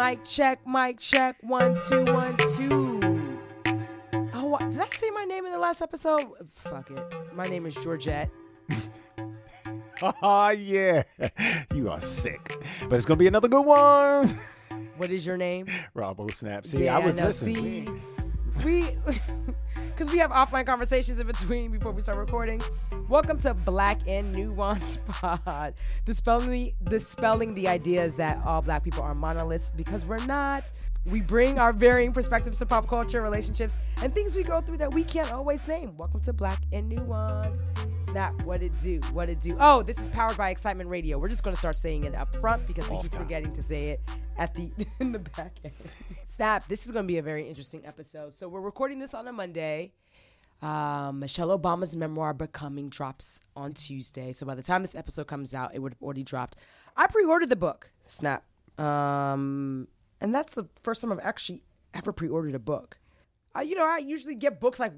Mic check, 1 2 1 2. Oh, did I say my name in the last episode? Fuck it. My name is Georgette. Oh, yeah. You are sick. But it's going to be another good one. What is your name? Robo Snap. See, yeah, I was listening. See, because we have offline conversations in between before we start recording. Welcome to Black and Nuance Pod. Dispelling the ideas that all black people are monoliths, because we're not. We bring our varying perspectives to pop culture, relationships, and things we go through that we can't always name. Welcome to Black and Nuance. Snap, what it do? Oh, this is powered by Excitement Radio. We're just going to start saying it up front because we keep forgetting to say it at in the back end. Snap, this is going to be a very interesting episode. So we're recording this on a Monday. Michelle Obama's memoir, Becoming, drops on Tuesday. So by the time this episode comes out, it would have already dropped. I pre-ordered the book, Snap. And that's the first time I've actually ever pre-ordered a book. I usually get books like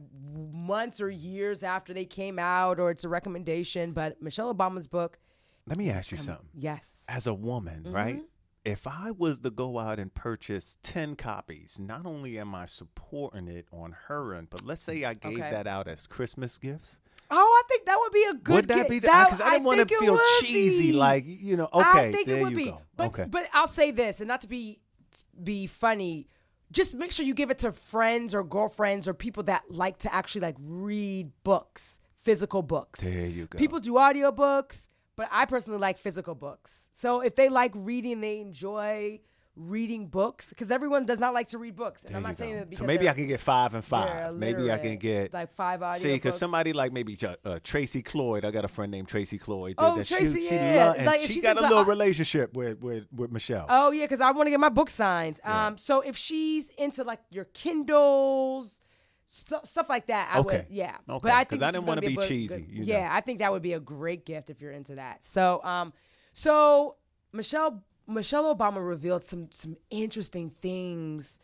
months or years after they came out, or it's a recommendation. But Michelle Obama's book. Let me ask you something. Yes. As a woman, right? If I was to go out and purchase 10 copies, not only am I supporting it on her end, but let's say I gave that out as Christmas gifts. Oh, I think that would be a good Would that be? Because I didn't want to feel cheesy, like, okay, I think there it would you be. go. But I'll say this, and not to be funny, just make sure you give it to friends or girlfriends or people that like to actually read books, physical books. There you go. People do audiobooks, but I personally like physical books. So if they like reading, they enjoy reading books, because everyone does not like to read books. And there I'm not saying that because so maybe I can get 5 and 5. Maybe I can get like 5 audiobooks. See, because somebody like maybe Tracy Cloyd. I got a friend named Tracy Cloyd. Oh, Tracy, yeah. She got a little relationship with Michelle. Oh, yeah, because I want to get my book signed. Yeah. So if she's into your Kindles, stuff like that, I would, yeah. Okay. But I think I didn't want to be cheesy. Yeah, I think that would be a great gift if you're into that. So, Michelle Obama revealed some interesting things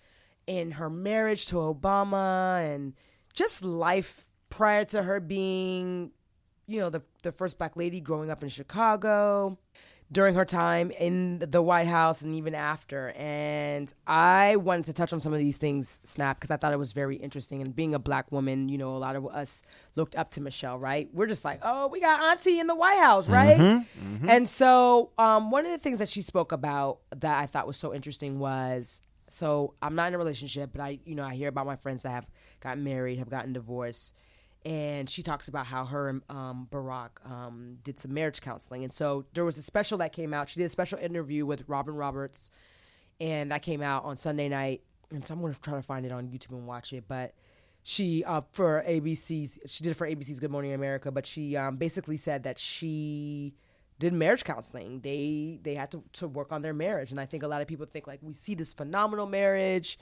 in her marriage to Obama and just life prior to her being, the first black lady growing up in Chicago, during her time in the White House and even after. And I wanted to touch on some of these things, Snap, because I thought it was very interesting. And being a black woman, a lot of us looked up to Michelle, right? We're just like, oh, we got Auntie in the White House, right? Mm-hmm. And so one of the things that she spoke about that I thought was so interesting was, so I'm not in a relationship, but I hear about my friends that have gotten married, have gotten divorced. And she talks about how her and Barack did some marriage counseling. And so there was a special that came out. She did a special interview with Robin Roberts, and that came out on Sunday night. And so I'm going to try to find it on YouTube and watch it. But she, for ABC's, she did it for ABC's Good Morning America, but she basically said that she did marriage counseling. They had to work on their marriage. And I think a lot of people think, we see this phenomenal marriage,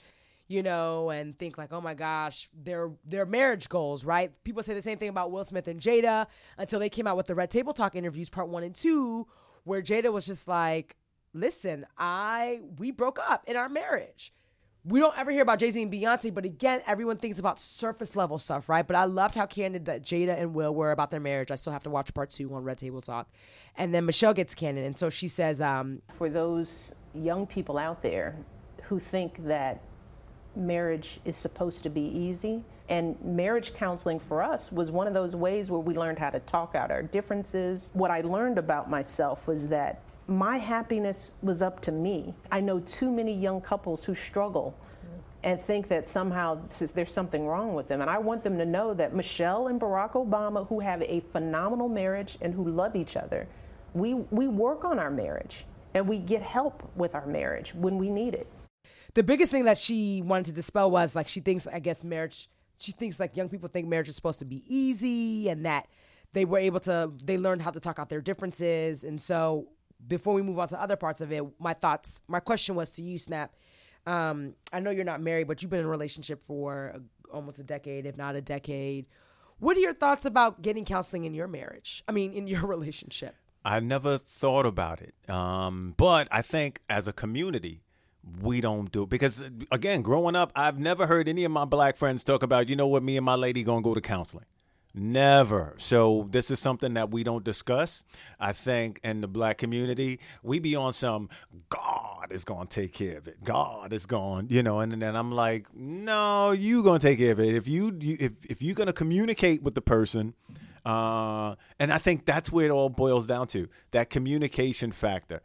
and think oh my gosh, their marriage goals, right? People say the same thing about Will Smith and Jada until they came out with the Red Table Talk interviews part 1 and 2, where Jada was just like, listen, we broke up in our marriage. We don't ever hear about Jay-Z and Beyonce, but again, everyone thinks about surface level stuff, right? But I loved how candid that Jada and Will were about their marriage. I still have to watch part 2 on Red Table Talk. And then Michelle gets candid. And so she says, for those young people out there who think that marriage is supposed to be easy, and marriage counseling for us was one of those ways where we learned how to talk out our differences. What I learned about myself was that my happiness was up to me. I know too many young couples who struggle and think that somehow there's something wrong with them. And I want them to know that Michelle and Barack Obama, who have a phenomenal marriage and who love each other, we work on our marriage and we get help with our marriage when we need it. The biggest thing that she wanted to dispel was she thinks, young people think marriage is supposed to be easy, and that they learned how to talk out their differences. And so before we move on to other parts of it, my question was to you, Snap. I know you're not married, but you've been in a relationship for almost a decade, if not a decade. What are your thoughts about getting counseling in your marriage? In your relationship? I never thought about it. But I think as a community, we don't do it because, again, growing up, I've never heard any of my black friends talk about, me and my lady gonna go to counseling. Never. So this is something that we don't discuss. I think in the black community, we be on some God God is going to take care of it. God is going, and then I'm like, no, you going to take care of it. If you're going to communicate with the person, and I think that's where it all boils down to, that communication factor.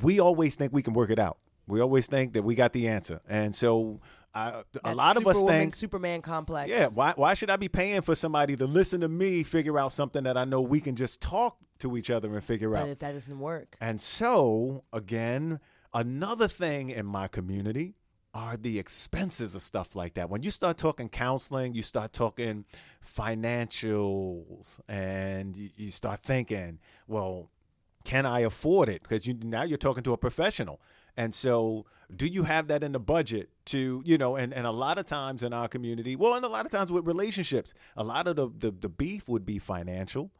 We always think we can work it out. We always think that we got the answer. And so a lot of us think Superman complex. Yeah. Why should I be paying for somebody to listen to me figure out something that I know we can just talk to each other and figure out? But if that doesn't work. And so, again, another thing in my community are the expenses of stuff like that. When you start talking counseling, you start talking financials, and you start thinking, well, can I afford it? Because now you're talking to a professional. And so do you have that in the budget to, and a lot of times in our community, and a lot of times with relationships, a lot of the beef would be financial.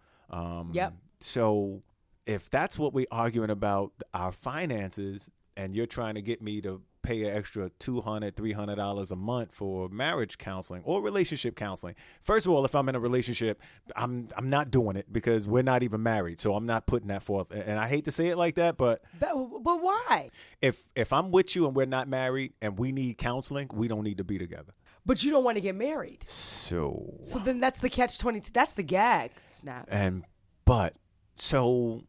Yep. So if that's what we're arguing about, our finances, and you're trying to get me to pay an extra $200, $300 a month for marriage counseling or relationship counseling. First of all, if I'm in a relationship, I'm not doing it because we're not even married. So I'm not putting that forth. And I hate to say it like that, but why? If I'm with you and we're not married and we need counseling, we don't need to be together. But you don't want to get married. So then that's the catch-22. That's the gag, Snap. So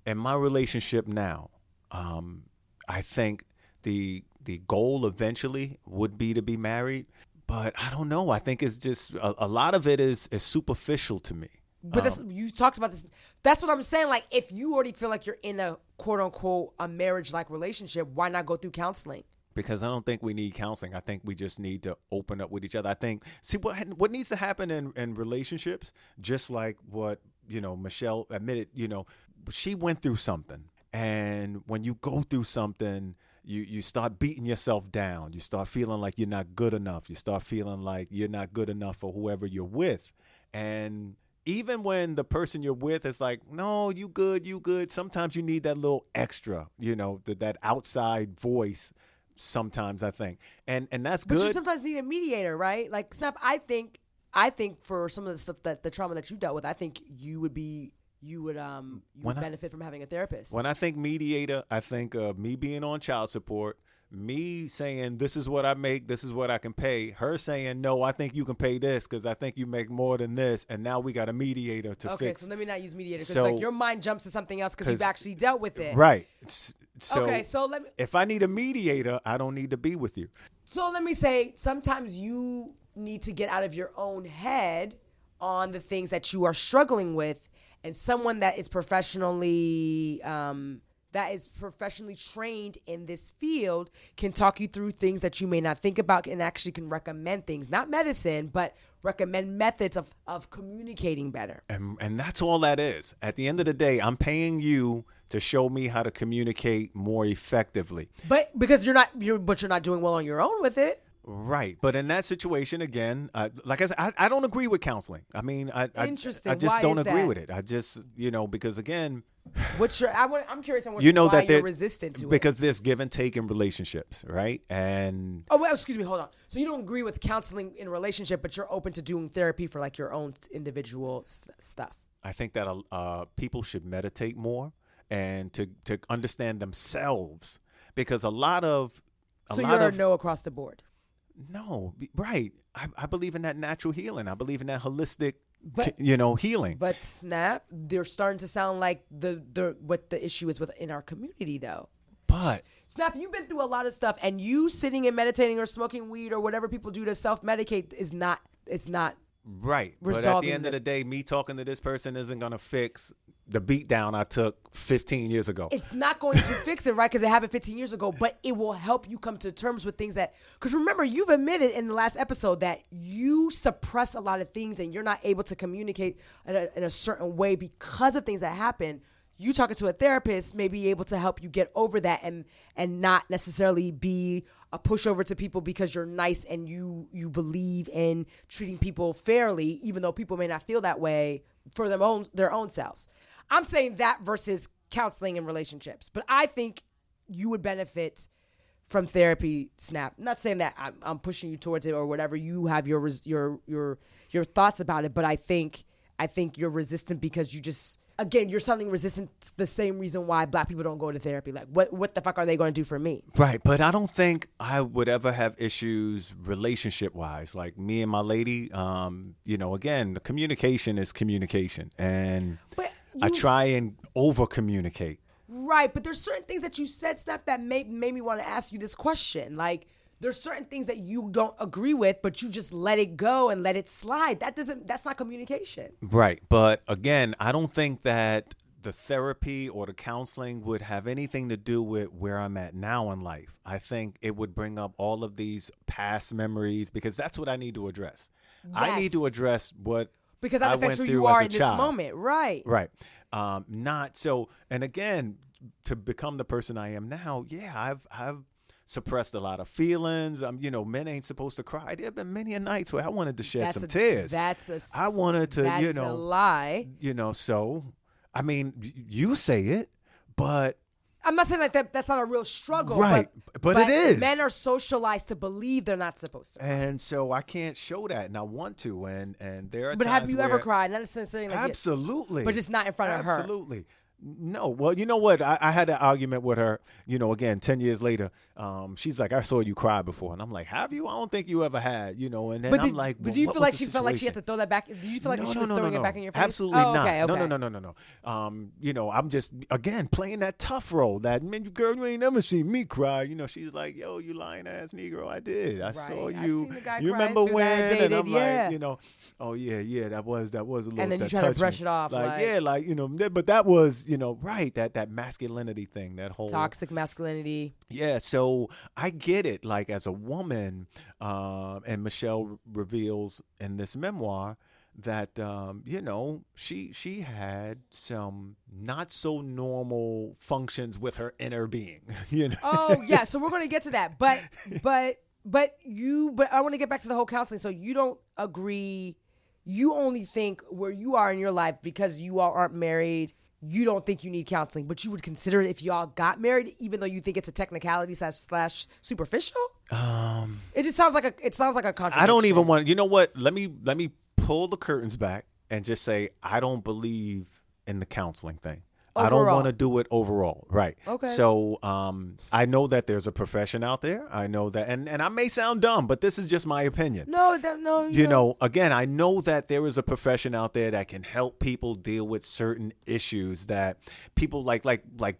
in my relationship now, I think the goal eventually would be to be married, but I don't know. I think it's just a lot of it is superficial to me. But you talked about this. That's what I'm saying. Like, if you already feel like you're in a quote unquote a marriage-like relationship, why not go through counseling? Because I don't think we need counseling. I think we just need to open up with each other. I think, what needs to happen in relationships, just like what, Michelle admitted, she went through something. And when you go through something, you start beating yourself down. You start feeling like you're not good enough. You start feeling like you're not good enough for whoever you're with. And even when the person you're with is like, no, you good. Sometimes you need that little extra, that outside voice. Sometimes I think, and that's good. But you sometimes need a mediator, right? Like, Snap, I think for some of the stuff the trauma that you dealt with, I think you would benefit from having a therapist. When I think mediator, I think of me being on child support, me saying, this is what I make, this is what I can pay. Her saying, no, I think you can pay this because I think you make more than this. And now we got a mediator to fix. Okay, so let me not use mediator because your mind jumps to something else because you've actually dealt with it. Right. So let me. If I need a mediator, I don't need to be with you. So let me say, sometimes you need to get out of your own head on the things that you are struggling with. And someone that is professionally trained in this field can talk you through things that you may not think about and actually can recommend things, not medicine, but recommend methods of communicating better. And that's all that is. At the end of the day, I'm paying you to show me how to communicate more effectively. But because you're not doing well on your own with it. Right. But in that situation, again, like I said, I don't agree with counseling. I mean, Interesting. I just Why don't is agree that? with it. I just, because again, I'm curious on why you're resistant to it. Because there's give and take in relationships, right? And excuse me, hold on. So you don't agree with counseling in a relationship, but you're open to doing therapy for like your own individual stuff. I think that people should meditate more and to understand themselves, because a lot of no across the board. No, right. I believe in that natural healing. I believe in that holistic, healing. But Snap, they're starting to sound like what the issue is within our community, though. But Snap, you've been through a lot of stuff, and you sitting and meditating or smoking weed or whatever people do to self-medicate is not. It's not right. But at the end of the day, me talking to this person isn't going to fix the beatdown I took 15 years ago. It's not going to fix it, right? Because it happened 15 years ago, but it will help you come to terms with things because remember, you've admitted in the last episode that you suppress a lot of things and you're not able to communicate in a certain way because of things that happen. You talking to a therapist may be able to help you get over that and not necessarily be a pushover to people because you're nice and you believe in treating people fairly, even though people may not feel that way for their own selves. I'm saying that versus counseling and relationships. But I think you would benefit from therapy, Snap. I'm not saying that I'm pushing you towards it or whatever. You have your thoughts about it. But I think you're resistant because you just again, you're suddenly resistant to the same reason why Black people don't go to therapy. Like, what the fuck are they going to do for me? Right, but I don't think I would ever have issues relationship-wise. Like me and my lady, again, the communication is communication. And I try and over-communicate. Right, but there's certain things that you said, Snap, that made me want to ask you this question. Like, there's certain things that you don't agree with, but you just let it go and let it slide. That's not communication. Right, but again, I don't think that the therapy or the counseling would have anything to do with where I'm at now in life. I think it would bring up all of these past memories because that's what I need to address. Yes. I need to address what because that affects who you are in this moment. Right. Right. Not so. And again, to become the person I am now, I've suppressed a lot of feelings. Men ain't supposed to cry. There have been many nights where I wanted to shed some tears. I wanted to, that's a lie. So, I mean, you say it, but I'm not saying like that's not a real struggle. Right. But it is. Men are socialized to believe they're not supposed to cry. And so I can't show that, and I want to. And there are But times have you ever cried? Not necessarily like absolutely. But just not in front of her. Absolutely. No. Well, you know what? I had an argument with her, again, 10 years later. She's like, I saw you cry before. And I'm like, have you? I don't think you ever had, And then I'm like, but do you feel like she felt like she had to throw that back? Do you feel like she was throwing it back in your face? Absolutely not. Okay. No. I'm just, again, playing that tough role. That, man, girl, you ain't never seen me cry. She's like, yo, you lying ass Negro. I did. I saw you. You remember when? And I'm like, oh, yeah, that was a little. And then you try to brush it off. But that was, right, that masculinity thing, that whole toxic masculinity. Yeah, so I get it. Like as a woman, and Michelle reveals in this memoir that she had some not so normal functions with her inner being. Oh yeah, so we're going to get to that, but I want to get back to the whole counseling. So you don't agree. You only think where you are in your life because you all aren't married. You don't think you need counseling, but you would consider it if y'all got married, even though you think it's a technicality slash superficial. It just sounds like a contradiction. I don't even want. You know what? Let me pull the curtains back and just say I don't believe in the counseling thing. Overall. I don't want to do it overall. Right. Okay. So I know that there's a profession out there. I know that, and I may sound dumb, but this is just my opinion. No. Again, I know that there is a profession out there that can help people deal with certain issues that people like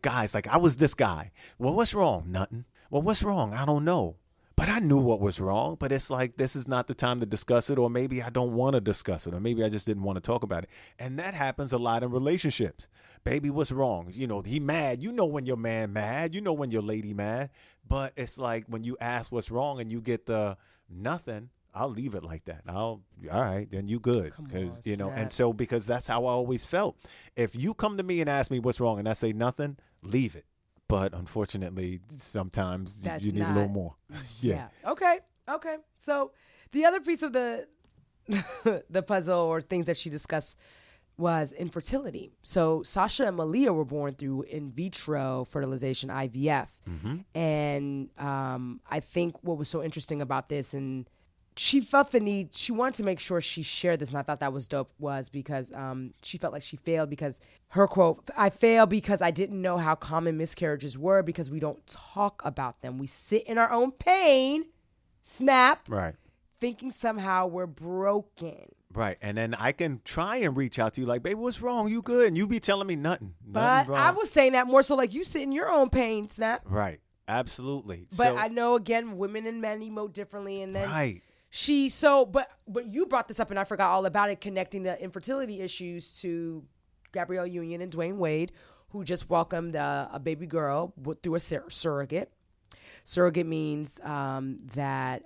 guys, like I was this guy. Well, what's wrong? Nothing. Well, what's wrong? I don't know. But I knew what was wrong, but it's like, this is not the time to discuss it, or maybe I don't want to discuss it, or maybe I just didn't want to talk about it. And that happens a lot in relationships. Baby, what's wrong? He mad. When your man mad, when your lady mad, but it's like when you ask what's wrong and you get the nothing, I'll leave it like that. All right, then you good. Because, and so, because that's how I always felt. If you come to me and ask me what's wrong and I say nothing, leave it. But unfortunately, sometimes you need a little more. Yeah. Okay. So the other piece of the the puzzle or things that she discussed was infertility. So Sasha and Malia were born through in vitro fertilization, IVF. Mm-hmm. And I think what was so interesting about this, and she felt the need, she wanted to make sure she shared this, and I thought that was dope, was because she felt like she failed because her quote, I failed because I didn't know how common miscarriages were because we don't talk about them. We sit in our own pain, snap, right, thinking somehow we're broken. Right, and then I can try and reach out to you like, baby, what's wrong? You good? And you be telling me nothing. But wrong. I was saying that more so like you sit in your own pain, snap. Right, absolutely. But I know, again, women and men emote differently, and then right. But you brought this up, and I forgot all about it, connecting the infertility issues to Gabrielle Union and Dwayne Wade, who just welcomed a baby girl through a surrogate. Surrogate means that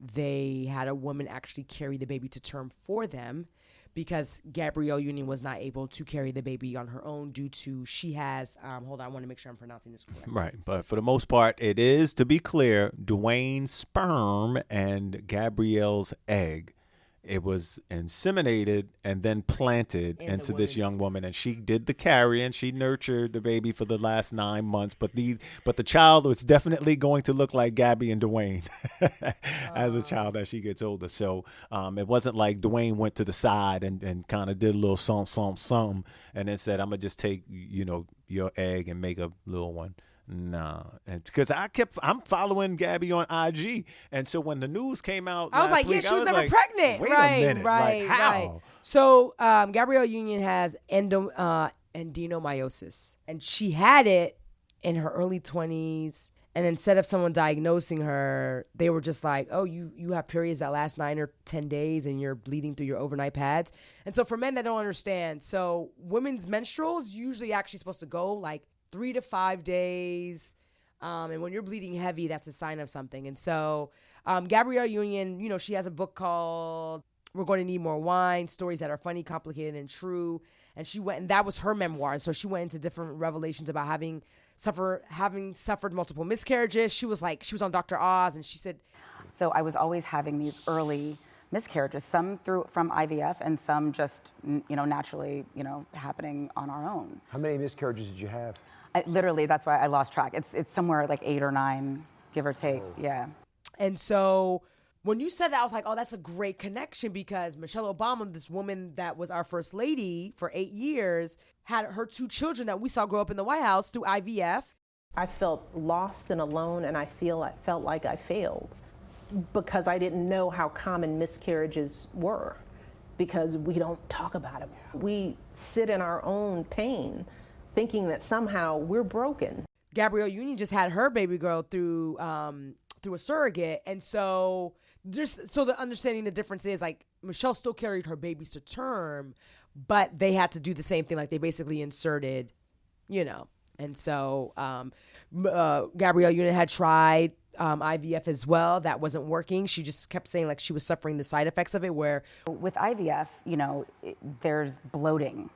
they had a woman actually carry the baby to term for them, because Gabrielle Union was not able to carry the baby on her own due to she has, hold on, I want to make sure I'm pronouncing this correctly. Right, but for the most part, it is, to be clear, Dwayne's sperm and Gabrielle's egg. it was inseminated and then planted In the into this woman's- young woman, and she did the carrying. She nurtured the baby for the last 9 months, but the child was definitely going to look like Gabby and Dwayne as a child as she gets older. So it wasn't like Dwayne went to the side and kind of did a little something, and then said, "I'm gonna just take your egg and make a little one." Nah, because I'm following Gabby on IG, and so when the news came out, I was last like, week, she I was never like, pregnant. Wait right, a minute, right, like, how? right. So Gabrielle Union has endometriosis, and she had it in her early 20s. And instead of someone diagnosing her, they were just like, oh, you have periods that last 9 or 10 days and you're bleeding through your overnight pads. And so for men that don't understand, so women's menstruals usually actually supposed to go like 3 to 5 days. And when you're bleeding heavy, that's a sign of something. And so Gabrielle Union, she has a book called We're Going to Need More Wine, Stories That Are Funny, Complicated, and True. And she went, and that was her memoir. And so she went into different revelations about having suffered multiple miscarriages. She was on Dr. Oz, and she said, so I was always having these early miscarriages, some from IVF and some just, naturally, happening on our own. How many miscarriages did you have? Literally, that's why I lost track. It's somewhere like 8 or 9, give or take. Oh. Yeah. And so when you said that, I was like, oh, that's a great connection, because Michelle Obama, this woman that was our first lady for 8 years, had her 2 children that we saw grow up in the White House through IVF. I felt lost and alone, and I felt like I failed because I didn't know how common miscarriages were, because we don't talk about it. We sit in our own pain, thinking that somehow we're broken. Gabrielle Union just had her baby girl through a surrogate, and so the understanding the difference is, like, Michelle still carried her babies to term, but they had to do the same thing, like they basically inserted, and so Gabrielle Union had tried IVF as well. That wasn't working. She just kept saying like she was suffering the side effects of it, where with IVF, there's bloating.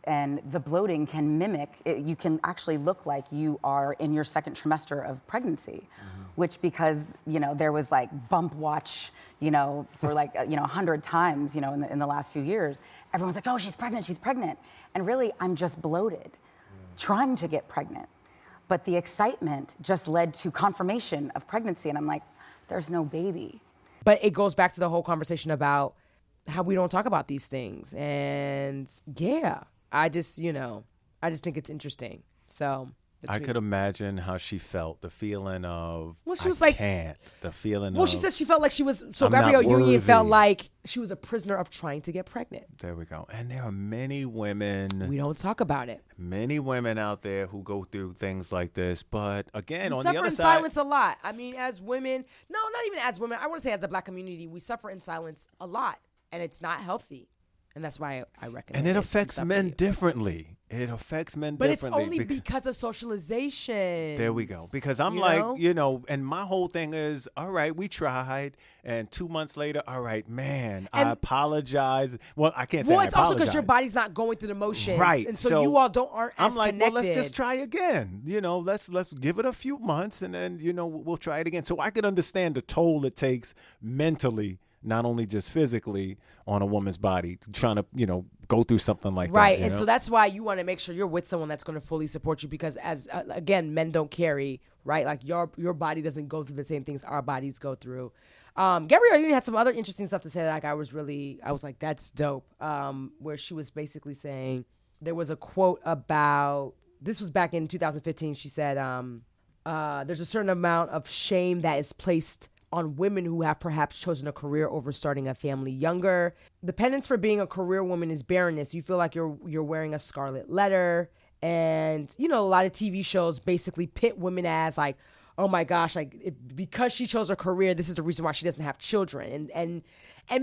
And the bloating can mimic, you can actually look like you are in your second trimester of pregnancy, which because, there was like bump watch, for like, 100 times, in the last few years, everyone's like, oh, she's pregnant. And really, I'm just bloated, trying to get pregnant. But the excitement just led to confirmation of pregnancy. And I'm like, there's no baby. But it goes back to the whole conversation about how we don't talk about these things. And yeah. I just think it's interesting. So I could imagine how she felt, the feeling of, well, she was like, the feeling well, of, she said she felt like she was, so I'm Gabrielle not Union worthy. felt like she was a prisoner of trying to get pregnant. There we go. And there are many women. We don't talk about it. Many women out there who go through things like this. But again, we on the suffer other in side. silence a lot. I mean, as women, no, not even as women. I want to say as the Black community, we suffer in silence a lot. And it's not healthy. And that's why I recommend it. And it affects men differently. It affects men but differently. But it's only because of socialization. There we go. Because I'm and my whole thing is, all right, we tried. And 2 months later, all right, man, I apologize. Well, I can't say I apologize. Well, it's also because your body's not going through the motions. Right. And so you all aren't as I'm like, connected. well, let's just try again. Let's give it a few months and then, we'll try it again. So I could understand the toll it takes mentally, not only just physically, on a woman's body, trying to, go through something like that. Right. And so that's why you want to make sure you're with someone that's going to fully support you, because again, men don't carry, right? Like your body doesn't go through the same things our bodies go through. Gabrielle Union had some other interesting stuff to say. Like I was like, that's dope. Where she was basically saying, there was a quote about, this was back in 2015. She said, there's a certain amount of shame that is placed on women who have perhaps chosen a career over starting a family younger. The penance for being a career woman is barrenness. You feel like you're wearing a scarlet letter. And, a lot of TV shows basically pit women as like, oh my gosh, because she chose her career, this is the reason why she doesn't have children. And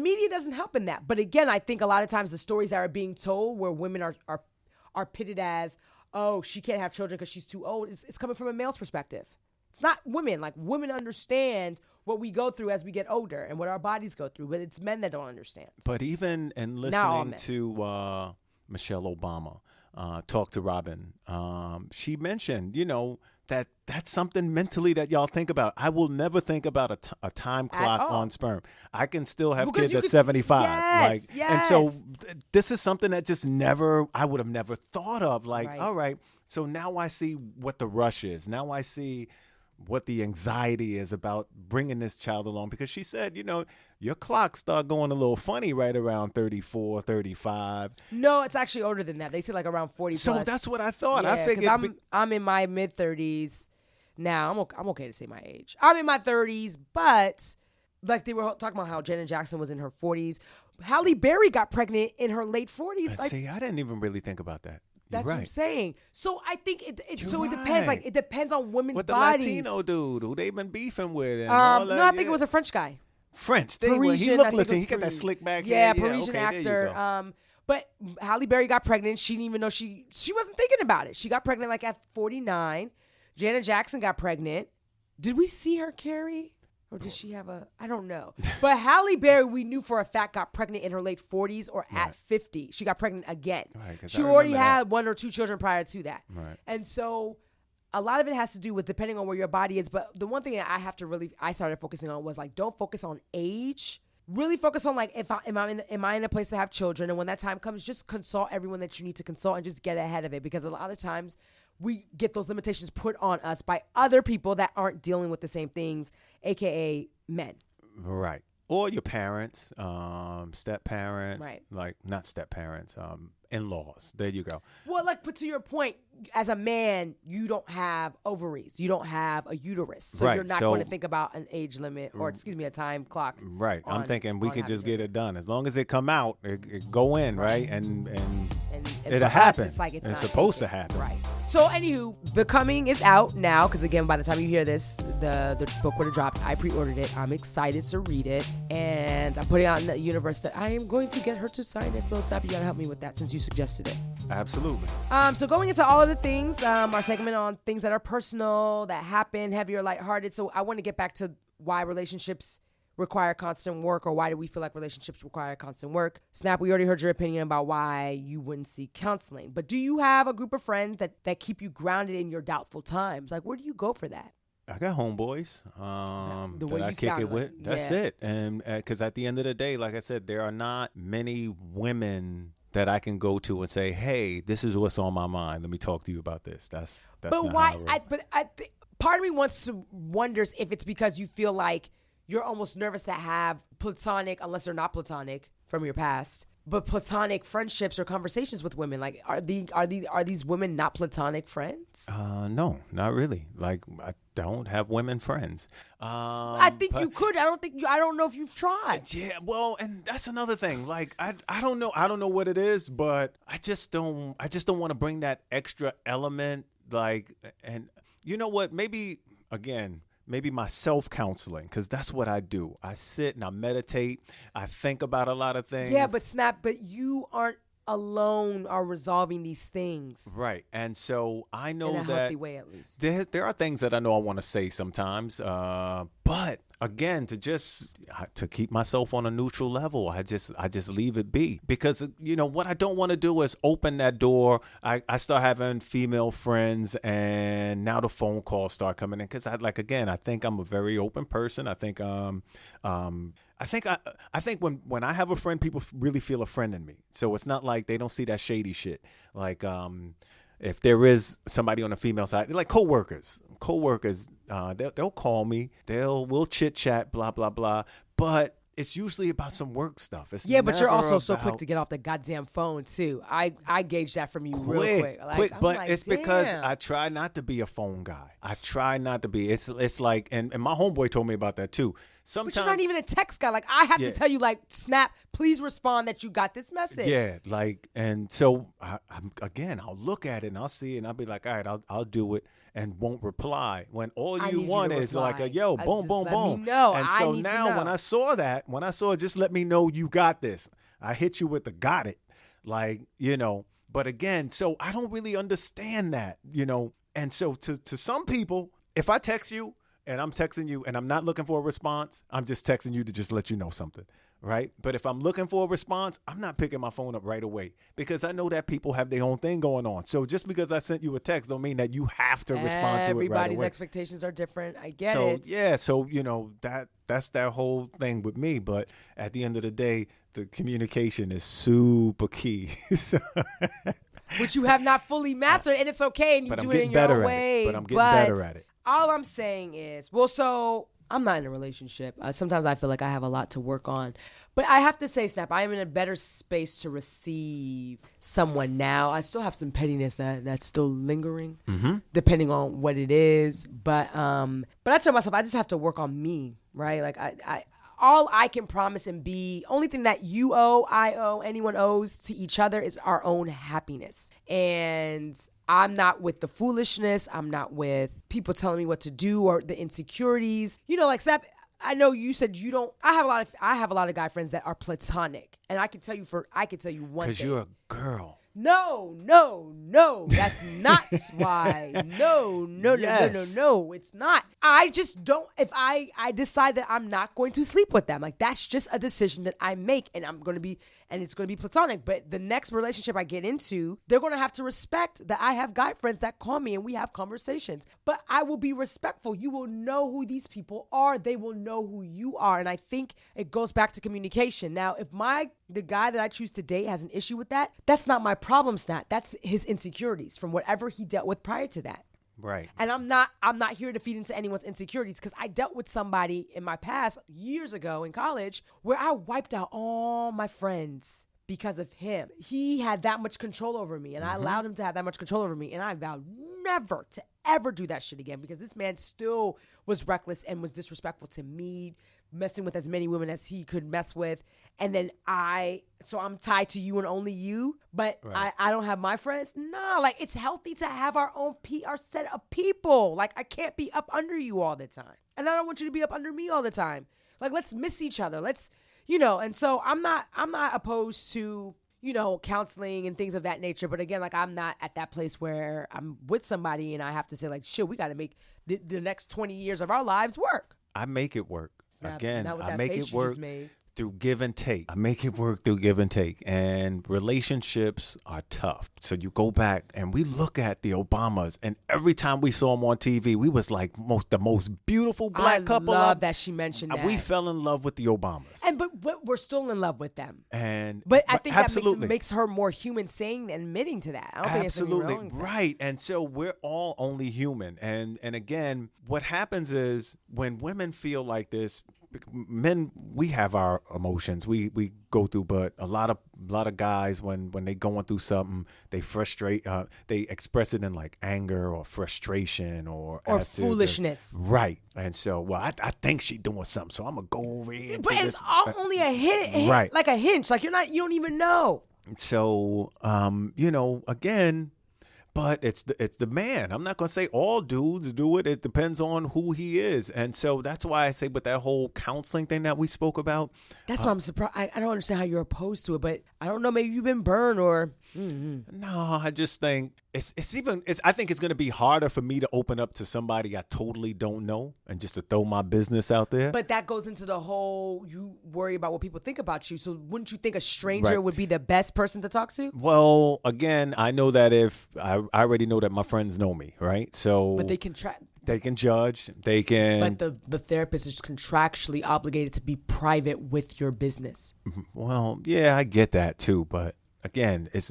media doesn't help in that. But again, I think a lot of times the stories that are being told where women are pitted as, oh, she can't have children because she's too old, it's coming from a male's perspective. It's not women. Like, women understand what we go through as we get older and what our bodies go through, but it's men that don't understand. But even in listening to Michelle Obama talk to Robin, she mentioned, that's something mentally that y'all think about. I will never think about a time clock on sperm. I can still have kids at 75. Yes, And so this is something that just I would have never thought of. Like, all right, so now I see what the rush is. Now I see what the anxiety is about bringing this child along, because she said, your clock start going a little funny right around 34, 35. No, it's actually older than that. They said like around 40 So plus. that's what I thought. Yeah, I figured I'm in my mid 30s now. I'm okay to say my age. I'm in my 30s, but like they were talking about how Janet Jackson was in her 40s. Halle Berry got pregnant in her late 40s. See, I didn't even really think about that. That's what I'm saying. So I think it depends. right. Like it depends on women's With the bodies. Latino dude who they've been beefing with. And all that, No, I think it was a French guy. French. Parisian, he I looked think Latin. it He got that was slick back Yeah, hair. Parisian okay, actor. there you go. But Halle Berry got pregnant. She didn't even know she wasn't thinking about it. She got pregnant like at 49. Janet Jackson got pregnant. Did we see her carry? Or did she have I don't know. But Halle Berry, we knew for a fact, got pregnant in her late 40s or at 50. She got pregnant again. Right, she already had one or two children prior to that. Right. And so a lot of it has to do with depending on where your body is. But the one thing that I started focusing on was like, don't focus on age. Really focus on like, am I in a place to have children? And when that time comes, just consult everyone that you need to consult and just get ahead of it. Because a lot of times we get those limitations put on us by other people that aren't dealing with the same things, AKA men. Right. Or your parents, step parents, Right. like not step parents, in-laws. There you go. Well, like, but to your point, as a man, you don't have ovaries. You don't have a uterus. So Right, you're not so- going to think about an age limit or, a time clock. Right. I'm on- thinking we on could having just children. get it done. As long as it come out, it go in, right? And And it'll for us, happen. it's like it's It's not supposed to taken. happen. Right. So, anywho, Becoming is out now because, again, by the time you hear this, the book would have dropped. I pre-ordered it. I'm excited to read it. And I'm putting out in the universe that I am going to get her to sign it. So, Snap, you got to help me with that since you suggested it. Absolutely. So going into all of the things, our segment on things that are personal, that happen, heavy or lighthearted. So I want to get back to why relationships require constant work, or why do we feel like relationships require constant work? Snap, we already heard your opinion about why you wouldn't seek counseling. But do you have a group of friends that keep you grounded in your doubtful times? Like, where do you go for that? I got homeboys The way that I you kick sound it with. like- That's yeah. it. And because at the end of the day, like I said, there are not many women that I can go to and say, "Hey, this is what's on my mind. Let me talk to you about this." That's But not why? how I roll. Part of me wonders if it's because you feel like you're almost nervous to have platonic, unless they're not platonic from your past, but platonic friendships or conversations with women. Like, are these women not platonic friends? No, not really. Like, I don't have women friends. I think you could. I don't know if you've tried. Yeah, well, and that's another thing. Like, I don't know. I don't know what it is, but I just don't want to bring that extra element. Like, and you know what? Maybe my self-counseling, because that's what I do. I sit and I meditate. I think about a lot of things. Yeah, but you aren't alone are resolving these things. Right. And so I know in a that healthy way, at least. there are things that I know I want to say sometimes. But again, to keep myself on a neutral level, I just leave it be, because what I don't want to do is open that door. I start having female friends, and now the phone calls start coming in, because I think I'm a very open person. I think I think when I have a friend, people really feel a friend in me. So it's not like they don't see that shady shit. Like, if there is somebody on the female side, like coworkers, they'll call me, we'll chit chat, blah, blah, blah. But it's usually about some work stuff. It's But you're also so about- quick to get off the goddamn phone too. I gauge that from you real quick. Like, I'm but like, it's because damn. I try not to be a phone guy. I try not to be. It's like, and my homeboy told me about that too. But you're not even a text guy. Like, I have Yeah. to tell you, like, Snap, please respond that you got this message. Yeah, like, and so I'll look at it and I'll see it and I'll be like, all right, I'll do it, and won't reply when all I you need you want to is like a reply. yo, I boom, just boom, let boom. me know. And I so need to now know. when I saw it, just let me know you got this. I hit you with the got it, like, But again, so I don't really understand that, And so to some people, if I text you and I'm texting you and I'm not looking for a response, I'm just texting you to just let you know something, right? But if I'm looking for a response, I'm not picking my phone up right away because I know that people have their own thing going on. So just because I sent you a text don't mean that you have to respond to it right away. Everybody's expectations are different. I get so, it. Yeah, so, that's that whole thing with me. But at the end of the day, the communication is super key. Which you have not fully mastered, and it's okay, and you do it in your own way. But I'm getting better at it. All I'm saying is, so I'm not in a relationship. Sometimes I feel like I have a lot to work on. But I have to say, Snap, I am in a better space to receive someone now. I still have some pettiness that's still lingering, depending on what it is. But I tell myself I just have to work on me, right? Like all I can promise and be, only thing that you owe, I owe, anyone owes to each other is our own happiness. And I'm not with the foolishness. I'm not with people telling me what to do or the insecurities. Like Snap, I know you said you don't. I have a lot of guy friends that are platonic, and I can tell you one thing. Because you're a girl. No, that's not why. No, it's not. I just don't, if I decide that I'm not going to sleep with them, like that's just a decision that I make, and it's going to be platonic. But the next relationship I get into, they're going to have to respect that I have guy friends that call me and we have conversations. But I will be respectful. You will know who these people are. They will know who you are. And I think it goes back to communication. Now, if the guy that I choose to date has an issue with that, that's not my problem, Snap. That's his insecurities from whatever he dealt with prior to that. Right. And I'm not here to feed into anyone's insecurities, because I dealt with somebody in my past years ago in college where I wiped out all my friends because of him. He had that much control over me, and I allowed him to have that much control over me, and I vowed never to ever do that shit again, because this man still was reckless and was disrespectful to me, messing with as many women as he could mess with. And then so I'm tied to you and only you, but right. I don't have my friends. No, like it's healthy to have our set of people. Like I can't be up under you all the time. And I don't want you to be up under me all the time. Like let's miss each other. Let's, and so I'm not opposed to, counseling and things of that nature. But again, like I'm not at that place where I'm with somebody and I have to say like, shit, we got to make the next 20 years of our lives work. I make it work. Again, I make it work through give and take. I make it work through give and take. And relationships are tough. So you go back and we look at the Obamas, and every time we saw them on TV, we was like the most beautiful black couple. I love that she mentioned that. We fell in love with the Obamas. But we're still in love with them. But I think that makes her more human, saying and admitting to that. I don't think there's anything wrong with that. Right. And so we're all only human. And again, what happens is when women feel like this, men, we have our emotions we go through, but a lot of guys, when they going through something, they they express it in like anger or frustration or foolishness. Right. And so, I think she's doing something, so I'm gonna go over here. But it's only a hint, right? Like a hinge. Like you don't even know. So, again. But it's the man. I'm not going to say all dudes do it. It depends on who he is. And so that's why I say with that whole counseling thing that we spoke about. That's why I'm surprised. I don't understand how you're opposed to it, but I don't know. Maybe you've been burned or. No, I just think I think it's going to be harder for me to open up to somebody I totally don't know and just to throw my business out there. But that goes into the whole, you worry about what people think about you. So wouldn't you think a stranger would be the best person to talk to? Well, again, I know that if I already know that my friends know me, right? So, but they can they can judge. They can. But the therapist is contractually obligated to be private with your business. Well, yeah, I get that too. But again, it's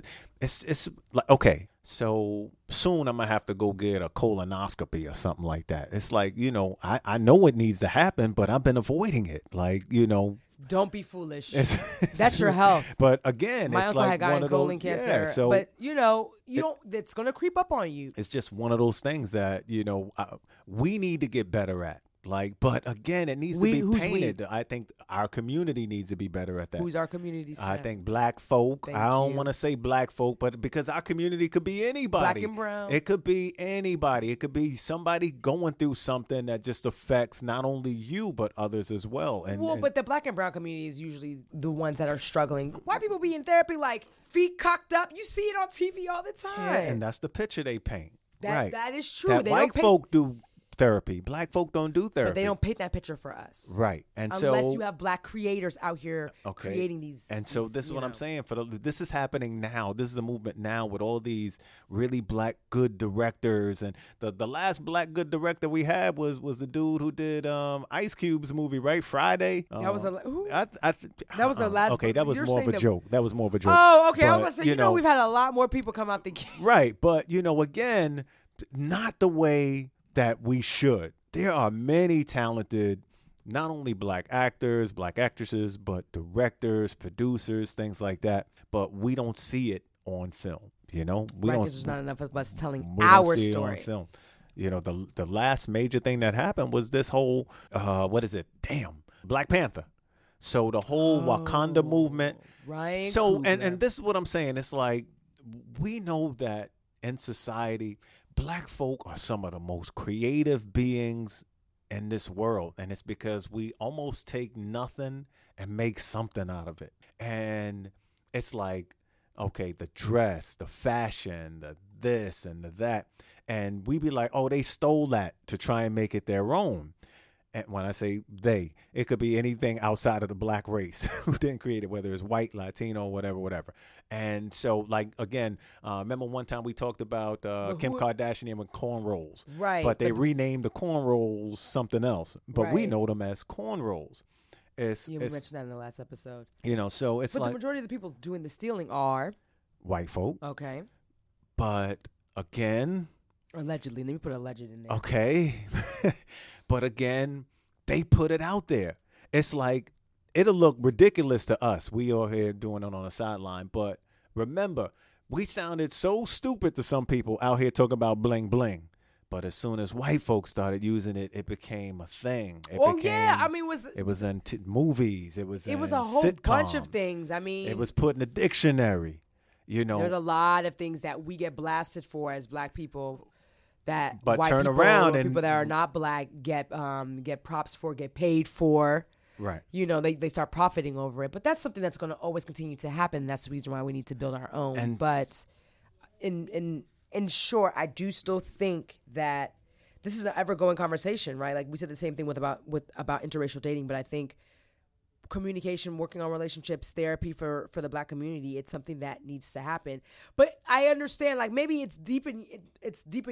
like, okay, so soon I'm gonna have to go get a colonoscopy or something like that. It's like, I know it needs to happen, but I've been avoiding it. Like, Don't be foolish. That's your health. But again, my it's uncle like had gotten colon cancer. Yeah, so but you don't. It's gonna creep up on you. It's just one of those things that we need to get better at. Like, but again, it needs to be painted. I think our community needs to be better at that. Who's our community? I think black folk. I don't want to say black folk, but because our community could be anybody. Black and brown. It could be anybody. It could be somebody going through something that just affects not only you, but others as well. But the black and brown community is usually the ones that are struggling. White people be in therapy like feet cocked up. You see it on TV all the time. Yeah, and that's the picture they paint. Right. That is true. That they white folk do therapy. Black folk don't do therapy. But they don't paint that picture for us. Right. And unless you have black creators out here creating these. And so this is what I'm saying. This is happening now. This is a movement now with all these really black good directors. And the last black good director we had was the dude who did Ice Cube's movie, right? Friday. That was that was the last. Okay, that was more of a joke. That was more of a joke. Oh, okay. But, I was going to say, you know, we've had a lot more people come out the game. Right. But, again, not the way that we should. There are many talented, not only black actors, black actresses, but directors, producers, things like that. But we don't see it on film. We don't. Because there's not enough of us telling we our don't see story it on film. The last major thing that happened was this whole what is it? Damn, Black Panther. So the whole Wakanda movement. Right. So and this is what I'm saying. It's like we know that in society, black folk are some of the most creative beings in this world. And it's because we almost take nothing and make something out of it. And it's like, okay, the dress, the fashion, the this and the that. And we be like, oh, they stole that to try and make it their own. And when I say they, it could be anything outside of the black race who didn't create it, whether it's white, Latino, whatever. And so, like, again, remember one time we talked about Kim Kardashian with cornrows. Right. But they renamed the cornrows something else. But we know them as cornrows. We mentioned that in the last episode. So it's but the majority of the people doing the stealing are white folk. Okay. But again, allegedly, let me put alleged in there. Okay. But again, they put it out there. It's like, it'll look ridiculous to us. We are here doing it on the sideline. But remember, we sounded so stupid to some people out here talking about bling bling. But as soon as white folks started using it, it became a thing. It was in movies. It was a whole sitcoms. bunch of things. I mean, it was put in a dictionary. There's a lot of things that we get blasted for as black people. But white turn people, around and people that are not black get props for, get paid for. Right. They start profiting over it. But that's something that's going to always continue to happen. That's the reason why we need to build our own. But in short, I do still think that this is an ever-going conversation, right? Like we said the same thing about interracial dating, but I think communication, working on relationships, therapy for the black community, it's something that needs to happen. But I understand, like, maybe it's deep in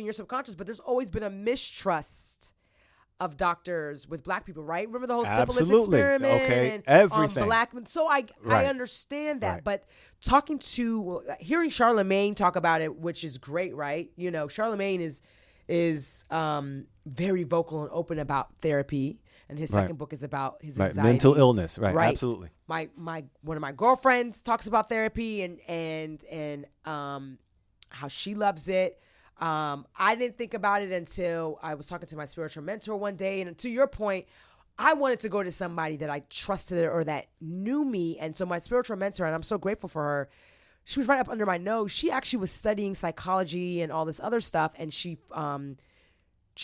your subconscious, but there's always been a mistrust of doctors with black people, right? Remember the whole syphilis experiment? Okay, and everything. Black men. So I understand that, but hearing Charlemagne talk about it, which is great, right? Charlemagne is very vocal and open about therapy. And his second book is about his anxiety. Mental illness, right? Absolutely. One of my girlfriends talks about therapy and how she loves it. I didn't think about it until I was talking to my spiritual mentor one day. And to your point, I wanted to go to somebody that I trusted or that knew me. And so my spiritual mentor, and I'm so grateful for her, she was right up under my nose. She actually was studying psychology and all this other stuff. And she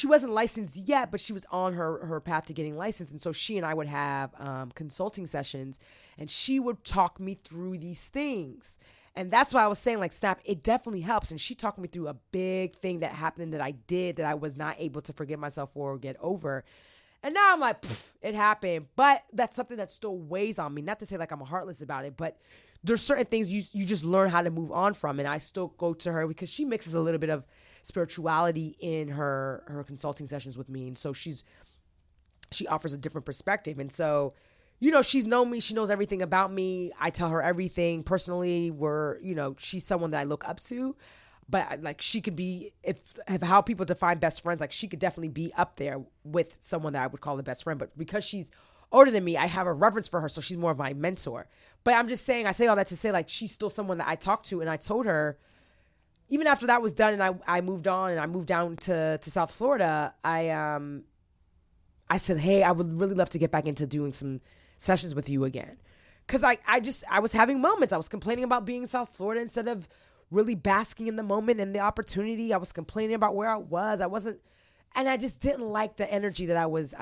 wasn't licensed yet, but she was on her path to getting licensed. And so she and I would have consulting sessions, and she would talk me through these things. And that's why I was saying, like, Snap, it definitely helps. And she talked me through a big thing that happened that I did that I was not able to forgive myself for or get over. And now I'm like, it happened. But that's something that still weighs on me. Not to say like I'm heartless about it, but there's certain things you just learn how to move on from. And I still go to her because she mixes a little bit of spirituality in her consulting sessions with me. And so she offers a different perspective. And so, she's known me. She knows everything about me. I tell her everything personally. She's someone that I look up to. But like she could be, if how people define best friends, like she could definitely be up there with someone that I would call a best friend. But because she's older than me, I have a reverence for her. So she's more of my mentor. But I'm just saying, I say all that to say, like, she's still someone that I talk to. And I told her, even after that was done and I moved on and I moved down to South Florida, I said, hey, I would really love to get back into doing some sessions with you again. Because I was having moments. I was complaining about being in South Florida instead of really basking in the moment and the opportunity. I was complaining about where I was. And I just didn't like the energy that I was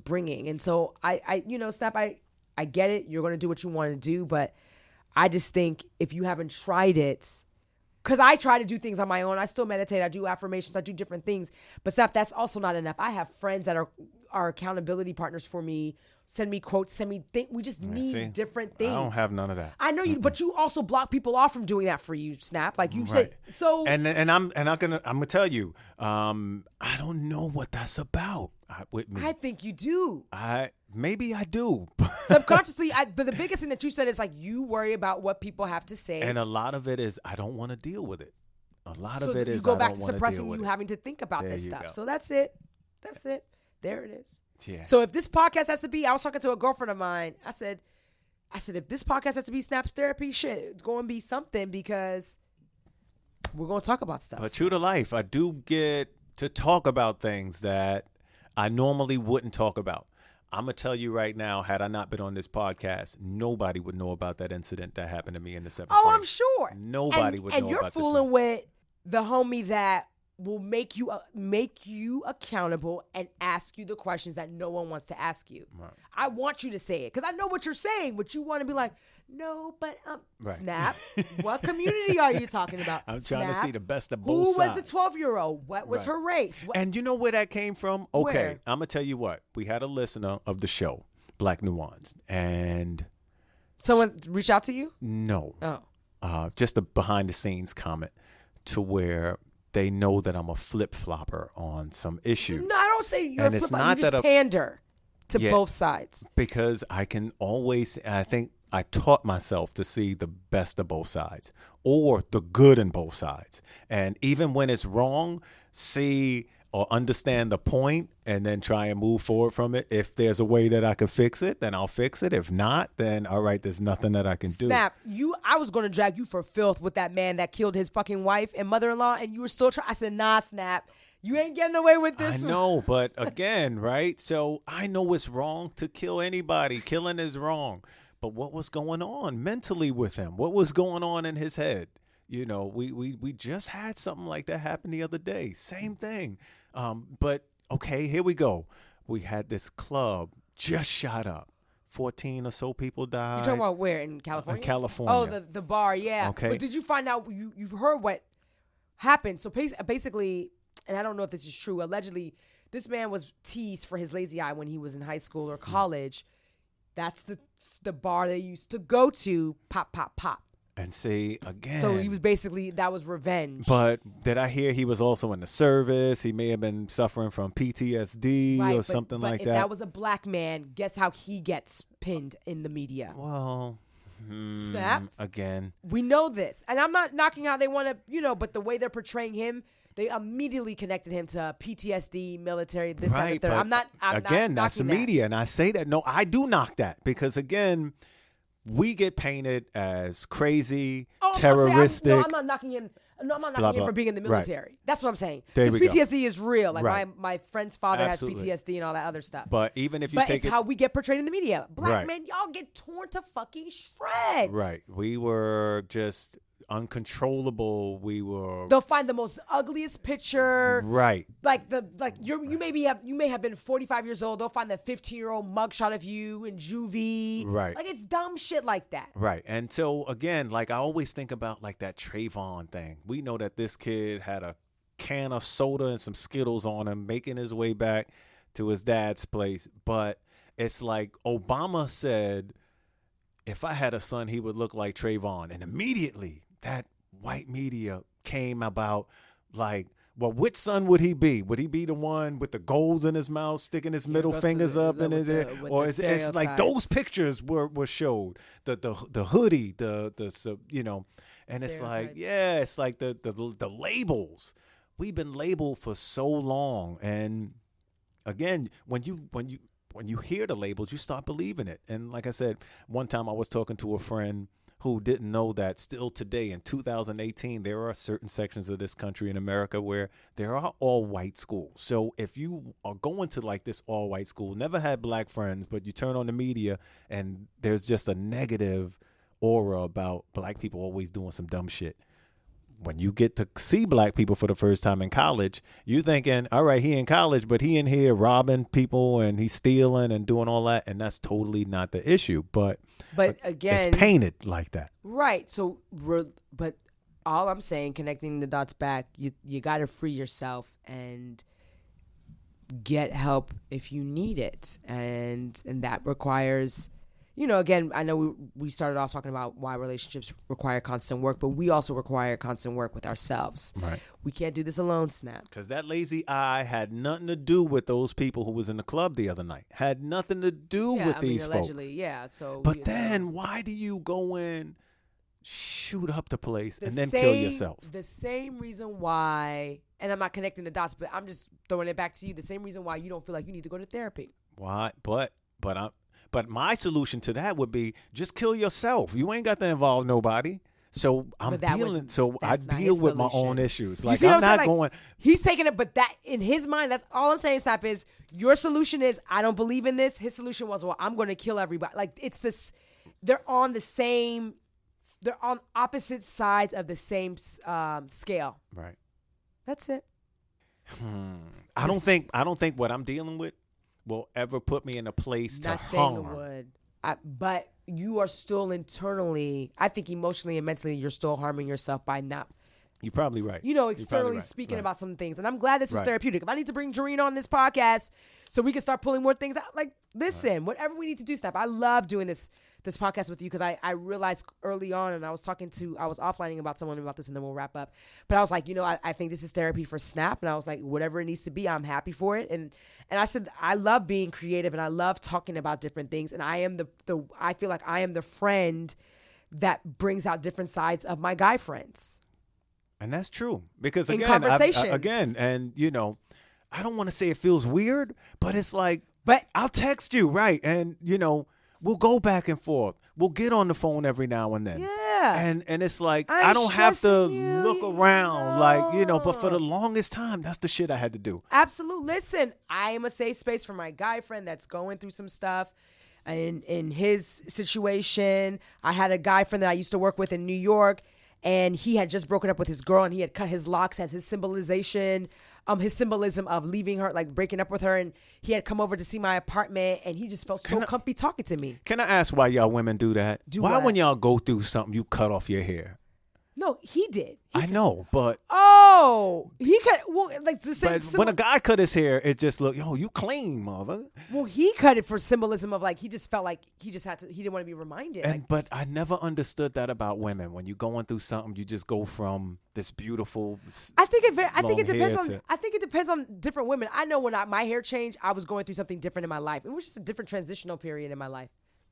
bringing. And so I Snap, I get it. You're going to do what you want to do. But I just think if you haven't tried it, because I try to do things on my own. I still meditate. I do affirmations. I do different things. But Snap, that's also not enough. I have friends that are accountability partners for me. Send me quotes. Send me things. We just need different things. I don't have none of that. I know you, but you also block people off from doing that for you, Snap. Like you Right. say. So And I'm gonna tell you, I don't know what that's about with me. I think you do. Maybe I do. Subconsciously, but the biggest thing that you said is like you worry about what people have to say. And a lot of it is I don't want to deal with it. A lot so of it is you go I back don't to want to suppressing deal with you it. having to think about There this you stuff. go. So that's it. That's it. There it is. Yeah. So if this podcast has to be, I was talking to a girlfriend of mine. I said, if this podcast has to be Snap's therapy, shit, it's going to be something because we're going to talk about stuff. But true to life, I do get to talk about things that I normally wouldn't talk about. I'm going to tell you right now, had I not been on this podcast, nobody would know about that incident that happened to me in the 7th grade. Oh, I'm sure. Nobody would know And you're about this fooling one. with the homie that will make you accountable and ask you the questions that no one wants to ask you. Right. I want you to say it because I know what you're saying, but you want to be like, no, but Right. Snap, what community are you talking about? I'm trying to Snap, see the best of who both sides. was the 12-year-old? What was Right. her race? And you know where that came from? Okay, Where? I'm going to tell you what. We had a listener of the show, Black Nuance, and Someone reach out to you? no, Oh. just a behind-the-scenes comment to where they know that I'm a flip-flopper on some issues. No, I don't say you're And a it's flip. not You just that a- pander to Yeah. both sides. Because I can always, I think I taught myself to see the best of both sides or the good in both sides. And even when it's wrong, see or understand the point and then try and move forward from it. If there's a way that I can fix it, then I'll fix it. If not, then all right, there's nothing that I can do. Snap, I was going to drag you for filth with that man that killed his fucking wife and mother-in-law, and you were still trying. I said, nah, Snap, you ain't getting away with this. I know, but again, right? So I know it's wrong to kill anybody. Killing is wrong. But what was going on mentally with him? What was going on in his head? You know, we just had something like that happen the other day. Same thing. But okay, here we go. We had this club just shot up. 14 or so people died. You talking about where, in California? In California. Oh, the bar, yeah. Okay. But did you find out, you've heard what happened? So basically, and I don't know if this is true, allegedly, this man was teased for his lazy eye when he was in high school or college. That's the bar they used to go to, pop, pop, pop. And see, again. So he was basically, that was revenge. But did I hear he was also in the service? He may have been suffering from PTSD Right, or something like if that. that was a black man, guess how he gets pinned in the media? Well, Snap. again. We know this. And I'm not knocking how they want to, but the way they're portraying him, they immediately connected him to PTSD, military, this, that, and the Right, third. but I'm not that's the knocking that. media, and I say that. No, I do knock that because again, we get painted as crazy, terroristic. I'm not knocking him. No, I'm not knocking him blah. for being in the Right. military. That's what I'm saying. There Because we go. PTSD is real. Like Right. my friend's father Absolutely. has PTSD and all that other stuff. But even if you But take it's it, how we get portrayed in the media. Black Right. men, y'all get torn to fucking shreds. right, we were just uncontrollable. We were They'll find the most ugliest picture. right. You may have been 45 years old. They'll find the 15-year-old mugshot of you in juvie. Right. Like it's dumb shit like that. Right. And so again, like I always think about like that Trayvon thing. We know that this kid had a can of soda and some Skittles on him making his way back to his dad's place. But it's like Obama said, if I had a son, he would look like Trayvon. And immediately that white media came about like, well, which son would he be? Would he be the one with the golds in his mouth, sticking his middle that's fingers the- up in with his ear? the- with Or the it's like those stereotypes. pictures were showed. The hoodie, and it's like, Stereotypes. yeah, it's like the labels. We've been labeled for so long. And again, when you hear the labels, you start believing it. And like I said, one time I was talking to a friend who didn't know that still today in 2018, there are certain sections of this country in America where there are all white schools. So if you are going to like this all white school, never had black friends, but you turn on the media and there's just a negative aura about black people always doing some dumb shit. When you get to see black people for the first time in college, you're thinking, all right, he in college, but he in here robbing people and he's stealing and doing all that. And that's totally not the issue. But But again, it's painted like that. right. So, but all I'm saying, connecting the dots back, you got to free yourself and get help if you need it, and that requires, again, I know we started off talking about why relationships require constant work, but we also require constant work with ourselves. Right. We can't do this alone, Snap. Because that lazy eye had nothing to do with those people who was in the club the other night. Had nothing to do with these allegedly, folks. yeah. So, but then why do you go in, shoot up the place, and then kill yourself? The same reason why, and I'm not connecting the dots, but I'm just throwing it back to you. The same reason why you don't feel like you need to go to therapy. Why? But my solution to that would be just kill yourself. You ain't got to involve nobody. So I deal with my own issues. Like, I'm not going. He's taking it, but that in his mind, that's all I'm saying, Snap, is your solution is I don't believe in this. His solution was, well, I'm going to kill everybody. Like, it's this. They're on opposite sides of the same scale. Right. That's it. I don't think what I'm dealing with will ever put me in a place to harm. Not saying it would. But you are still internally, I think emotionally and mentally, you're still harming yourself by not. You're probably right. Externally speaking about some things. And I'm glad this was therapeutic. If I need to bring Jareen on this podcast so we can start pulling more things out, like, listen, whatever we need to do, Snap. I love doing this podcast with you because I realized early on, and I was offlining about someone about this, and then we'll wrap up. But I was like, I think this is therapy for Snap. And I was like, whatever it needs to be, I'm happy for it. And I said, I love being creative and I love talking about different things. And I am I feel like I am the friend that brings out different sides of my guy friends. And that's true. Because in again, conversations. I don't want to say it feels weird, but it's like, I'll text you, right? And, we'll go back and forth. We'll get on the phone every now and then. Yeah. And it's like, I don't have to look around but for the longest time, that's the shit I had to do. Absolutely. Listen, I am a safe space for my guy friend that's going through some stuff. In his situation, I had a guy friend that I used to work with in New York, and he had just broken up with his girl, and he had cut his locks as his symbolism of leaving her, like breaking up with her. And he had come over to see my apartment, and he just felt so comfy talking to me. Can I ask why y'all women do that? Why what? when y'all go through something, you cut off your hair? No, he did. I know, but he cut. Well, like the same. But when a guy cut his hair, it just looked, you clean, mother. Well, he cut it for symbolism of like he just felt like he just had to. He didn't want to be reminded. But I never understood that about women. When you're going through something, you just go from this beautiful. I think it depends on different women. I know when my hair changed, I was going through something different in my life. It was just a different transitional period in my life.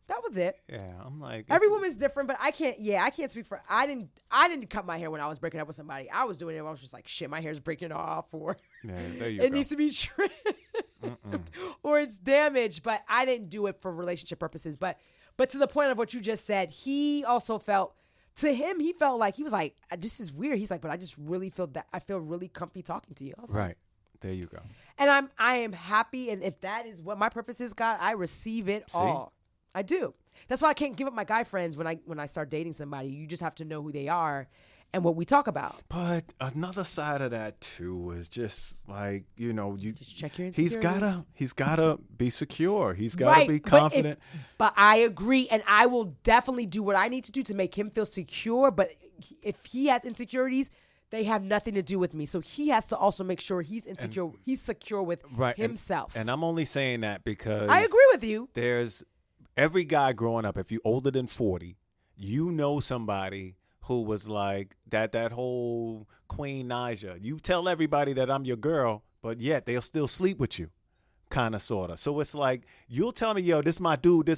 That was it. Yeah, I'm like, every woman's different, but I can't speak for. I didn't cut my hair when I was breaking up with somebody. I was doing it. I was just like, shit, my hair's breaking off, or it needs to be trimmed, or it's damaged. But I didn't do it for relationship purposes. But to the point of what you just said, he also felt. To him, he felt like he was like, this is weird. He's like, but I just really feel that I feel really comfy talking to you. I was right. Like, there you go. And I am happy, and if that is what my purpose is, God, I receive it all. I do. That's why I can't give up my guy friends when I start dating somebody. You just have to know who they are and what we talk about. But another side of that too is just like, you just check your insecurities. He's gotta be secure. He's gotta be confident. But I agree, and I will definitely do what I need to do to make him feel secure. But if he has insecurities, they have nothing to do with me. So he has to also make sure he's insecure. He's secure with himself. And I'm only saying that because I agree with you. There's every guy growing up, if you're older than 40, you know somebody who was like that whole Queen Naija. You tell everybody that I'm your girl, but yet they'll still sleep with you, kind of, sort of. So it's like, you'll tell me, this my dude,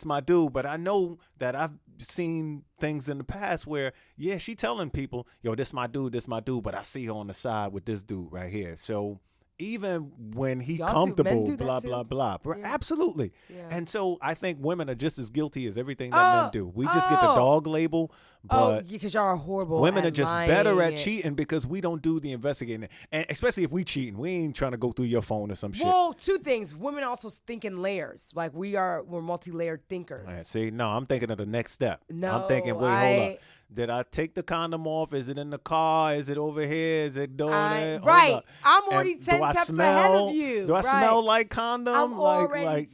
but I know that I've seen things in the past where, she telling people, this my dude, but I see her on the side with this dude right here. So even when he comfortable, blah, blah, blah. Yeah. Absolutely. Yeah. And so I think women are just as guilty as everything that men do. We just get the dog label. But because y'all are horrible. Women are just better at cheating because we don't do the investigating. And especially if we cheating, we ain't trying to go through your phone or some shit. Well, two things. Women also think in layers. Like we're multi-layered thinkers. See, no, I'm thinking of the next step. No, I'm thinking, hold up. Did I take the condom off? Is it in the car? Is it over here? Is it doing it? Hold Right. up. I'm already And 10 do I steps smell, ahead of you. Do I Right. smell like condom? I'm already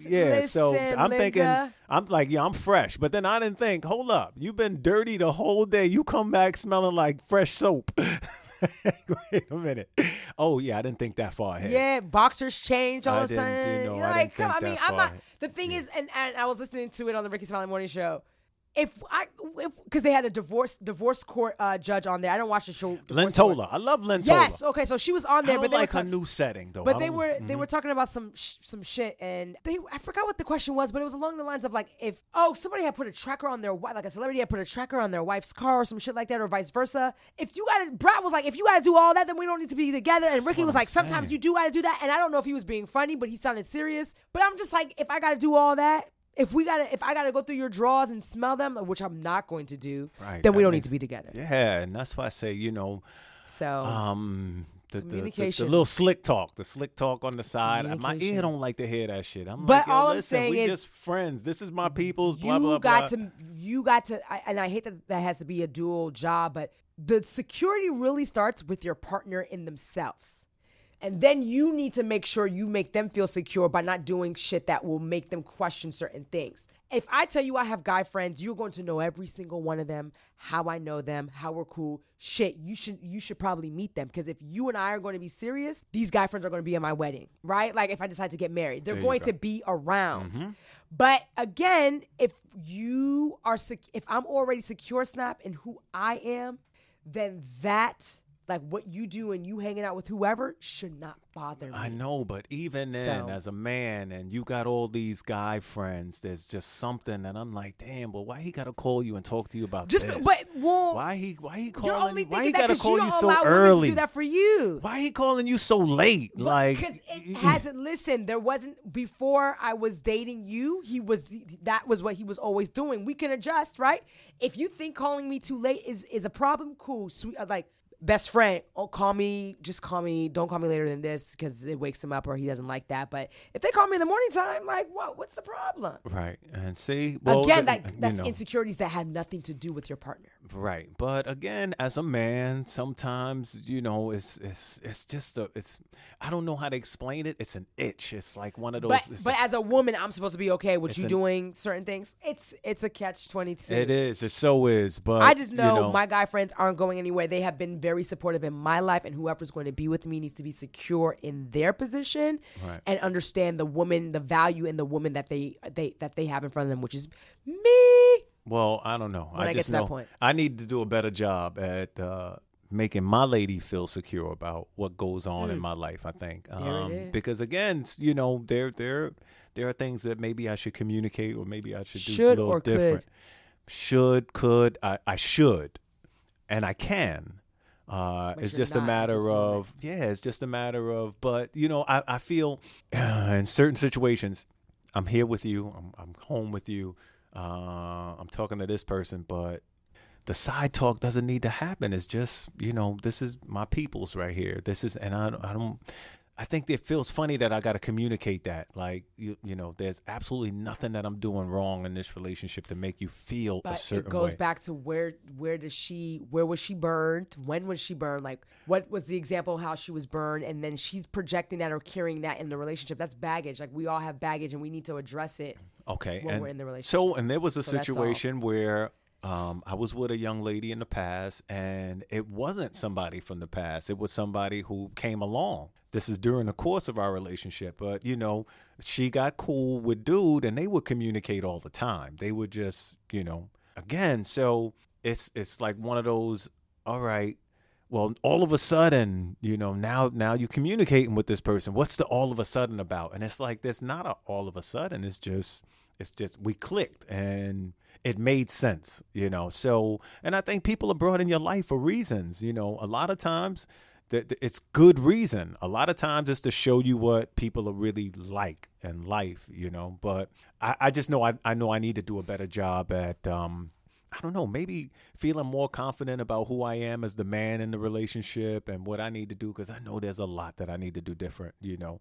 So listen, I'm thinking, Linda. I'm like, yeah, I'm fresh. But then I didn't think, hold up, you've been dirty the whole day. You come back smelling like fresh soap. Wait a minute. Oh yeah, I didn't think that far ahead. Yeah, boxers change all I of a didn't, sudden. you know, You're I like, didn't think come. I mean, that I'm far not. ahead. The thing is, and I was listening to it on the Ricky Smiley Morning Show. Because they had a divorce court judge on there. I don't watch the show. Lynn Divorce Court. Tola. I love Lynn Yes. Tola. Okay. So she was on I there, don't but they like were her new setting though. But I they don't- were talking about some shit, and I forgot what the question was, but it was along the lines of like, if somebody had put a tracker on their wife, like a celebrity had put a tracker on their wife's car or some shit like that, or vice versa. Brad was like, if you gotta do all that, then we don't need to be together. And Ricky what was I'm like, sometimes saying. you do gotta do that. And I don't know if he was being funny, but he sounded serious. But I'm just like, if I gotta do all that. If I gotta go through your drawers and smell them, which I'm not going to do, Right, then we that don't need makes- to be together. Yeah, and that's why I say, you know, So the Communication. little slick talk on the side. My communication. ear don't like to hear that shit. I'm But like, yo, all I'm listen, saying we is just friends. This is my people's. Blah you blah got blah. you got to, and I hate that has to be a dual job, but the security really starts with your partner in themselves. And then you need to make sure you make them feel secure by not doing shit that will make them question certain things. If I tell you I have guy friends, you're going to know every single one of them, how I know them, how we're cool. Shit, you should probably meet them, because if you and I are going to be serious, these guy friends are going to be at my wedding, right? Like if I decide to get married, they're There you going go. to be around. But again, if I'm already secure, Snap, in who I am, then that, like what you do and you hanging out with whoever, should not bother me. I know, but even then, So- as a man, and you got all these guy friends, there's just something that I'm like, damn. Well, why he gotta call you and talk to you about Just, this? but well, why he you're calling? only Why thinking he that gotta 'cause call you you don't so allow women early? to do that for you. Why he calling you so late? Because it hasn't. Listen, there wasn't before I was dating you. That was what he was always doing. We can adjust, right? If you think calling me too late is a problem, cool, sweet, like best friend. Oh, just call me. Don't call me later than this because it wakes him up or he doesn't like that. But if they call me in the morning time, like, what's the problem? Right, and see, well, Again, you that's know. insecurities that have nothing to do with your partner. Right, but again, as a man, sometimes you know it's just I don't know how to explain it. It's an itch. It's like one of those. But as a woman, I'm supposed to be okay with It's you an- doing certain things. It's a catch-22. it is. It so is. But I just know, you know, my guy friends aren't going anywhere. They have been very supportive in my life, and whoever's going to be with me needs to be secure in their position Right. and understand the value in the woman that they have in front of them, which is me. Well, I don't know. When I get just to that know point. I need to do a better job at making my lady feel secure about what goes on in my life. I think There it is. because again, you know, there are things that maybe I should communicate or maybe I should do Should a little or could? different. Could I should, and I can. It's you're just a not at this matter of it's just a matter of. But you know, I feel in certain situations, I'm here with you. I'm home with you. I'm talking to this person, but the side talk doesn't need to happen. It's just, you know, this is my people's right here. This is, and I think it feels funny that I got to communicate that. Like, you know, there's absolutely nothing that I'm doing wrong in this relationship to make you feel a But certain it goes way. back to where was she burned? When was she burned? Like, what was the example of how she was burned? And then she's projecting that or carrying that in the relationship. That's baggage. Like, we all have baggage and we need to address it. Okay. when and we're in the relationship. So, and there was a So that's all. situation where I was with a young lady in the past, and it wasn't somebody from the past. It was somebody who came along. This is during the course of our relationship. But, you know, she got cool with dude, and they would communicate all the time. They would just, you know, again, so it's like one of those, all right, well, all of a sudden, you know, now you're communicating with this person. What's the all of a sudden about? And it's like, there's not a all of a sudden. It's just we clicked and it made sense, you know. So, and I think people are brought in your life for reasons, you know. A lot of times it's good reason. A lot of times it's to show you what people are really like in life, you know. But I just know I know I need to do a better job at I don't know, maybe feeling more confident about who I am as the man in the relationship and what I need to do, because I know there's a lot that I need to do different, you know.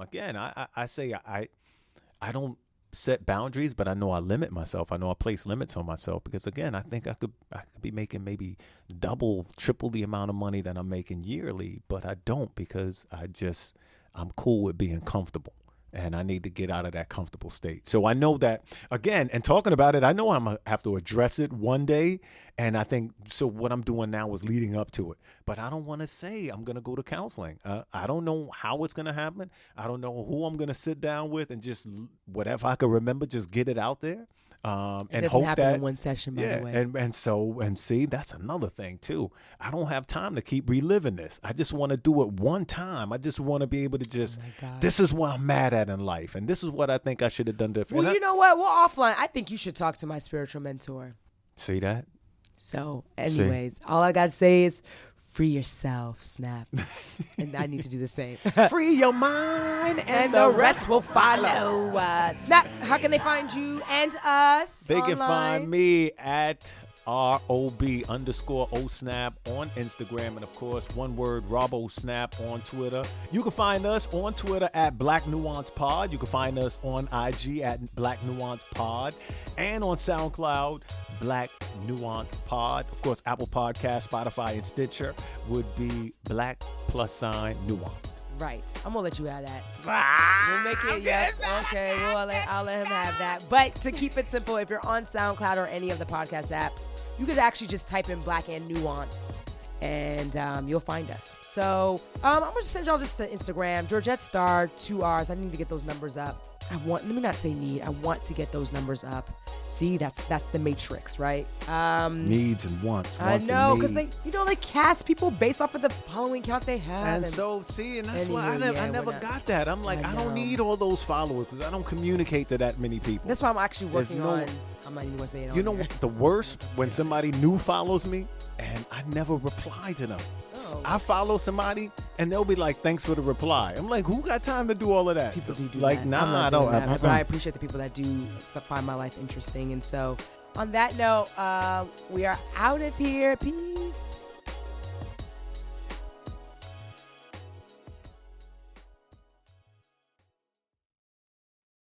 Again, I say I don't set boundaries, but I know I limit myself. I know I place limits on myself because, again, I think I could be making maybe double, triple the amount of money that I'm making yearly, but I don't because I'm cool with being comfortable. And I need to get out of that comfortable state. So I know that, again, and talking about it, I know I'm going to have to address it one day. And I think, so what I'm doing now is leading up to it. But I don't want to say I'm going to go to counseling. I don't know how it's going to happen. I don't know who I'm going to sit down with and just whatever I can remember, just get it out there. And it doesn't hope happen that in one session, by the way. And see, that's another thing too. I don't have time to keep reliving this. I just want to do it one time. I just want to be able to just, this is what I'm mad at in life, and this is what I think I should have done different. Well, you know what? We're offline. I think you should talk to my spiritual mentor. See that? So, anyways, all I gotta say is, free yourself, Snap. And I need to do the same. Free your mind and the rest will follow. Snap, how can they find you and us? They online? can find me at ROB_OSnap on Instagram. And of course, one word, RobOSnap on Twitter. You can find us on Twitter at Black Nuance Pod. You can find us on IG at Black Nuance Pod. And on SoundCloud, Black Nuance Pod. Of course, Apple Podcasts, Spotify, and Stitcher would be Black +Nuanced. Right. I'm going to let you have that. We'll make it, yes. Okay, I'll let him have that. But to keep it simple, if you're on SoundCloud or any of the podcast apps, you could actually just type in Black and Nuanced, and you'll find us. So I'm going to send y'all just to Instagram, Georgette Star, 2 R's. I need to get those numbers up. Let me not say need. I want to get those numbers up. See, that's the matrix, right? Needs and wants. I know, because they cast people based off of the following count they have. And so, see, and that's why I never got that. I'm like, I don't need all those followers because I don't communicate to that many people. That's why I'm actually working on. I'm not even gonna say it. You know what? The worst when somebody new follows me and I never reply to them. Oh. I follow somebody and they'll be like, "Thanks for the reply." I'm like, "Who got time to do all of that?" People do like, that. Nah, I don't. But I appreciate the people that do find my life interesting. And so, on that note, we are out of here. Peace.